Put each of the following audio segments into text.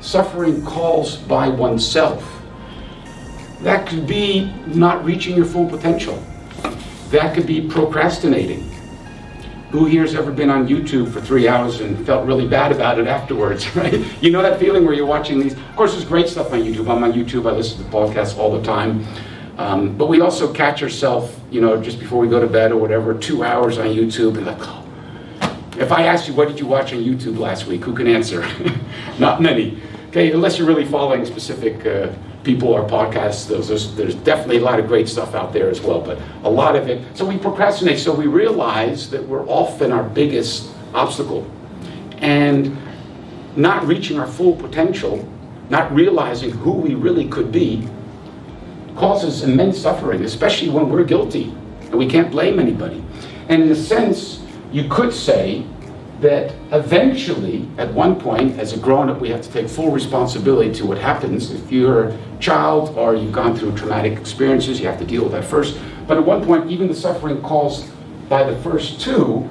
suffering caused by oneself. That could be not reaching your full potential. That could be procrastinating. Who here's ever been on YouTube for 3 hours and felt really bad about it afterwards, right? You know that feeling where you're watching these? Of course, there's great stuff on YouTube. I'm on YouTube, I listen to podcasts all the time. But we also catch ourselves, just before we go to bed or whatever, 2 hours on YouTube, and like, oh. If I asked you, what did you watch on YouTube last week? Who can answer? Not many. Okay, unless you're really following specific people or podcasts, there's definitely a lot of great stuff out there as well, but a lot of it. So we procrastinate, so we realize that we're often our biggest obstacle. And not reaching our full potential, not realizing who we really could be, causes immense suffering, especially when we're guilty, and we can't blame anybody. And in a sense, you could say that eventually, at one point, as a grown-up, we have to take full responsibility to what happens. If you're a child or you've gone through traumatic experiences, you have to deal with that first. But at one point, even the suffering caused by the first two,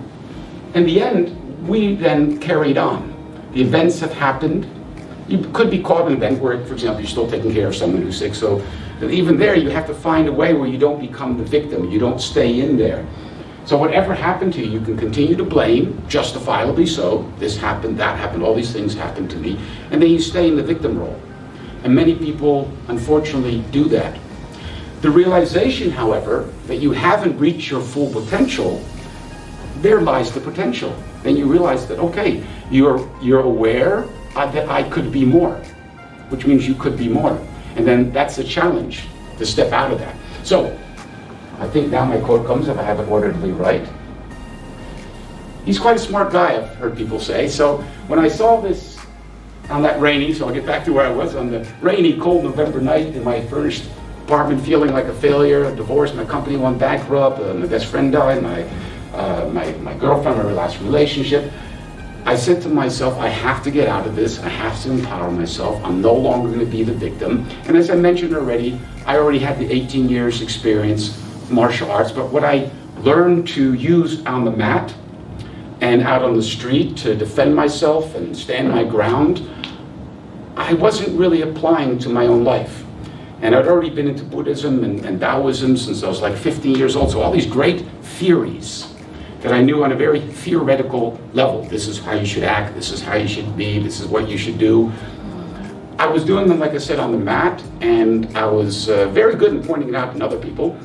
in the end, we then carried on. The events have happened. You could be caught in an event where, for example, you're still taking care of someone who's sick, so even there, you have to find a way where you don't become the victim, you don't stay in there. So whatever happened to you, you can continue to blame, justifiably so. This happened, that happened, all these things happened to me. And then you stay in the victim role. And many people, unfortunately, do that. The realization, however, that you haven't reached your full potential, there lies the potential. Then you realize that, okay, you're aware that I could be more, which means you could be more. And then that's the challenge, to step out of that. So, I think now my quote comes, if I have it orderly right. He's quite a smart guy, I've heard people say. So when I saw this on that rainy, so I'll get back to where I was, on the rainy, cold November night in my furnished apartment, feeling like a failure, a divorce, my company went bankrupt, my best friend died, my girlfriend, my last relationship. I said to myself, I have to get out of this, I have to empower myself, I'm no longer going to be the victim. And as I mentioned already, I already had the 18 years experience martial arts, but what I learned to use on the mat and out on the street to defend myself and stand my ground, I wasn't really applying to my own life. And I'd already been into Buddhism and Taoism since I was like 15 years old, so all these great theories that I knew on a very theoretical level. This is how you should act, this is how you should be, this is what you should do. I was doing them, like I said, on the mat, and I was very good in pointing it out to other people,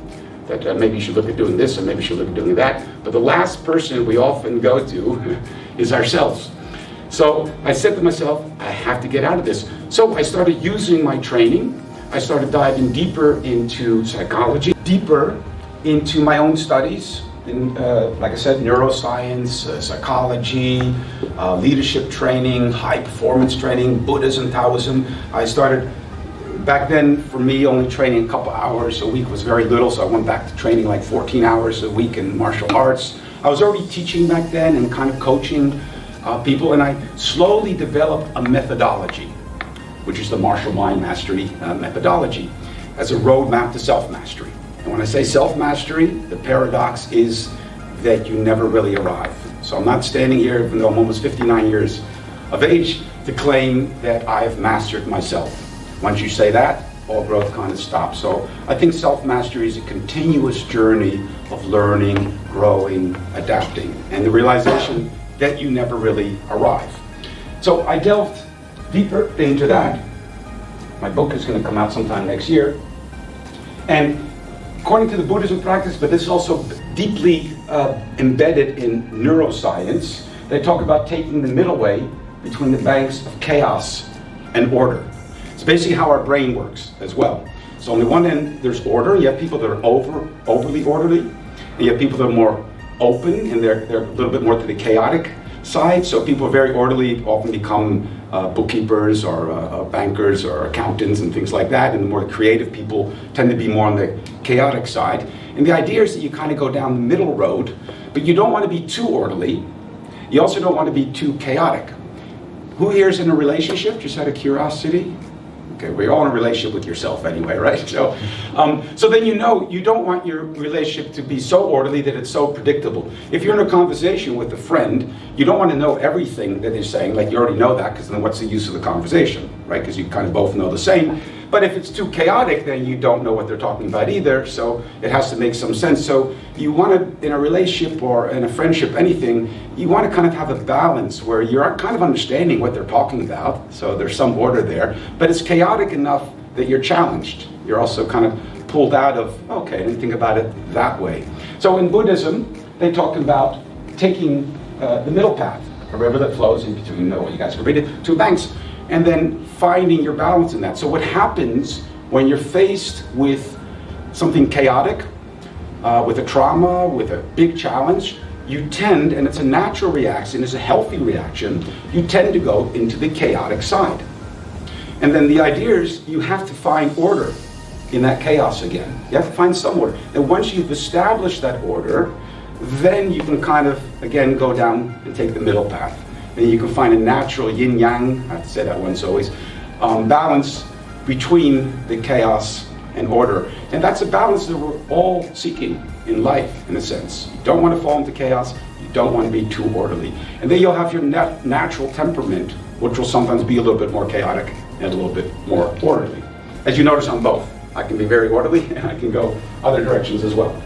that maybe you should look at doing this, or maybe you should look at doing that. But the last person we often go to is ourselves. So I said to myself, I have to get out of this. So I started using my training. I started diving deeper into psychology, deeper into my own studies, in, like I said, neuroscience, psychology, leadership training, high performance training, Buddhism, Taoism. I started. Back then, for me, only training a couple hours a week was very little, so I went back to training like 14 hours a week in martial arts. I was already teaching back then and kind of coaching people, and I slowly developed a methodology, which is the martial mind mastery methodology, as a roadmap to self-mastery. And when I say self-mastery, the paradox is that you never really arrive. So I'm not standing here, even though I'm almost 59 years of age, to claim that I've mastered myself. Once you say that, all growth kind of stops. So I think self-mastery is a continuous journey of learning, growing, adapting, and the realization that you never really arrive. So I delved deeper into that. My book is going to come out sometime next year. And according to the Buddhism practice, but this is also deeply embedded in neuroscience, they talk about taking the middle way between the banks of chaos and order. It's basically how our brain works as well. So on the one end, there's order. You have people that are overly orderly, and you have people that are more open, and they're a little bit more to the chaotic side. So people who are very orderly often become bookkeepers or bankers or accountants and things like that, and the more creative people tend to be more on the chaotic side. And the idea is that you kind of go down the middle road, but you don't want to be too orderly. You also don't want to be too chaotic. Who here is in a relationship, just out of curiosity? Okay, we're all in a relationship with yourself anyway, right? So, so then you know you don't want your relationship to be so orderly that it's so predictable. If you're in a conversation with a friend, you don't want to know everything that they're saying, like you already know that, because then what's the use of the conversation, right? Because you kind of both know the same. But if it's too chaotic, then you don't know what they're talking about either, so it has to make some sense. So you want to, in a relationship or in a friendship, anything, you want to kind of have a balance where you're kind of understanding what they're talking about, so there's some order there, but it's chaotic enough that you're challenged. You're also kind of pulled out of, okay, I didn't think about it that way. So in Buddhism, they talk about taking the middle path, a river that flows in between, you guys can read it, two banks, and then finding your balance in that. So what happens when you're faced with something chaotic, with a trauma, with a big challenge, you tend, and it's a natural reaction, it's a healthy reaction, you tend to go into the chaotic side. And then the idea is you have to find order in that chaos again. You have to find some order. And once you've established that order, then you can kind of, again, go down and take the middle path. And you can find a natural yin yang, I have to say that once always, balance between the chaos and order. And that's a balance that we're all seeking in life, in a sense. You don't want to fall into chaos, you don't want to be too orderly. And then you'll have your natural temperament, which will sometimes be a little bit more chaotic and a little bit more orderly. As you notice, I'm both. I can be very orderly and I can go other directions as well.